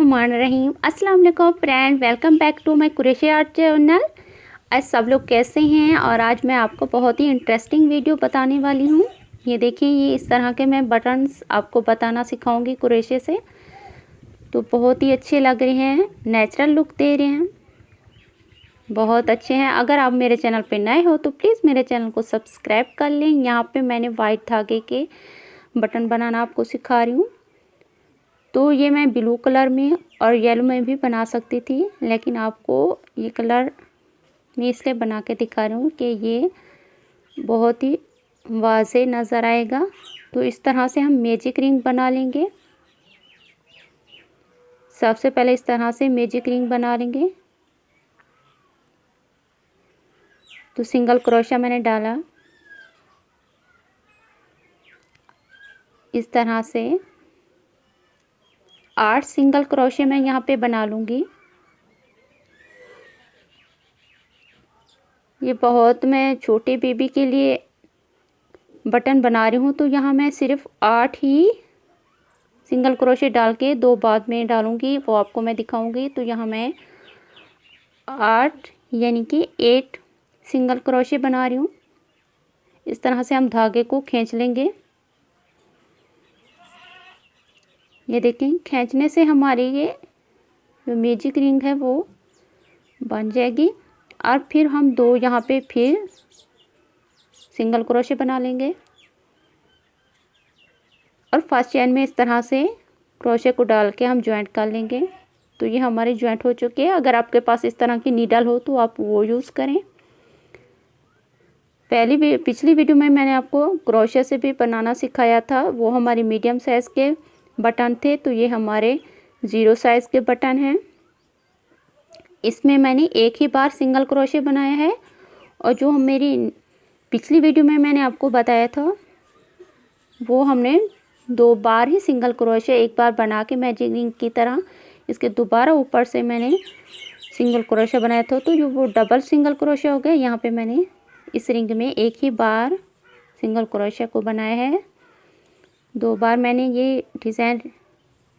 बिस्मिल्लाहिर्रहमानिर्रहीम। अस्सलाम वालेकुम friend, welcome back to my Qureshi art channel. आज सब लोग कैसे हैं? और आज मैं आपको बहुत ही इंटरेस्टिंग वीडियो बताने वाली हूँ। ये देखिए, ये इस तरह के मैं बटन्स आपको बताना सिखाऊंगी कुरैशी से। तो बहुत ही अच्छे लग रहे हैं, नेचुरल लुक दे रहे हैं, बहुत अच्छे हैं। अगर आप मेरे चैनल पे नए हो तो प्लीज़ मेरे चैनल को सब्सक्राइब कर लें। यहाँ पे मैंने वाइट धागे के बटन बनाना आपको सिखा रही हूँ। तो ये मैं ब्लू कलर में और येलो में भी बना सकती थी, लेकिन आपको ये कलर मैं इसलिए बना के दिखा रही हूँ कि ये बहुत ही वाज़े नज़र आएगा। तो इस तरह से हम मैजिक रिंग बना लेंगे। सबसे पहले इस तरह से मैजिक रिंग बना लेंगे। तो सिंगल क्रोशा मैंने डाला, इस तरह से 8 सिंगल क्रोशे मैं यहाँ पे बना लूँगी। ये बहुत मैं छोटे बेबी के लिए बटन बना रही हूँ, तो यहाँ मैं सिर्फ 8 ही सिंगल क्रोशे डाल के 2 बाद में डालूँगी, वो आपको मैं दिखाऊँगी। तो यहाँ मैं 8 यानी कि 8 सिंगल क्रोशे बना रही हूँ। इस तरह से हम धागे को खींच लेंगे। ये देखें, खींचने से हमारी ये जो मैजिक रिंग है वो बन जाएगी। और फिर हम 2 यहाँ पे फिर सिंगल क्रोशे बना लेंगे और फर्स्ट चेन में इस तरह से क्रोशे को डाल के हम ज्वाइंट कर लेंगे। तो ये हमारे ज्वाइंट हो चुके हैं। अगर आपके पास इस तरह की नीडल हो तो आप वो यूज़ करें। पिछली वीडियो में मैंने आपको क्रोशे से भी बनाना सिखाया था, वो हमारे मीडियम साइज़ के बटन थे। तो ये हमारे 0 साइज़ के बटन हैं। इसमें मैंने एक ही बार सिंगल क्रोशे बनाया है, और जो मेरी पिछली वीडियो में मैंने आपको बताया था वो हमने 2 बार ही सिंगल क्रोशे एक बार बना के मैजिक रिंग की तरह इसके दोबारा ऊपर से मैंने सिंगल क्रोशे बनाया था। तो जो वो डबल सिंगल क्रोशे हो गए, यहाँ पे मैंने इस रिंग में एक ही बार सिंगल क्रोशे को बनाया है। 2 बार मैंने ये डिज़ाइन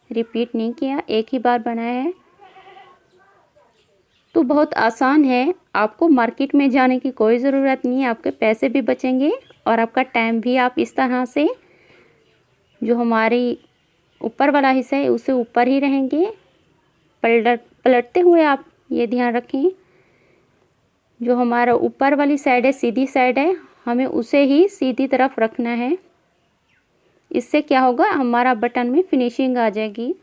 रिपीट नहीं किया, एक ही बार बनाया है। तो बहुत आसान है, आपको मार्केट में जाने की कोई ज़रूरत नहीं है। आपके पैसे भी बचेंगे और आपका टाइम भी। आप इस तरह से जो हमारी ऊपर वाला हिस्सा है उसे ऊपर ही रहेंगे, पलटते हुए आप ये ध्यान रखें, जो हमारा ऊपर वाली साइड है, सीधी साइड है, हमें उसे ही सीधी तरफ रखना है। इससे क्या होगा, हमारा बटन में फिनिशिंग आ जाएगी।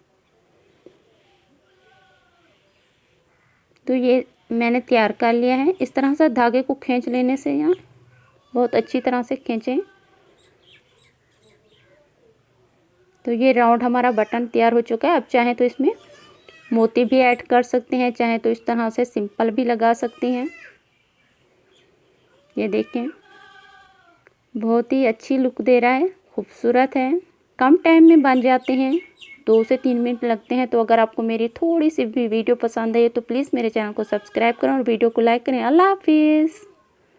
तो ये मैंने तैयार कर लिया है। इस तरह से धागे को खींच लेने से यहाँ बहुत अच्छी तरह से खींचें। तो ये राउंड हमारा बटन तैयार हो चुका है। अब चाहें तो इसमें मोती भी ऐड कर सकते हैं, चाहें तो इस तरह से सिंपल भी लगा सकते हैं। ये देखें, बहुत ही अच्छी लुक दे रहा है, खूबसूरत है। कम टाइम में बन जाते हैं, 2 से 3 मिनट लगते हैं। तो अगर आपको मेरी थोड़ी सी भी वीडियो पसंद है तो प्लीज़ मेरे चैनल को सब्सक्राइब करें और वीडियो को लाइक करें। अल्लाह हाफिज़।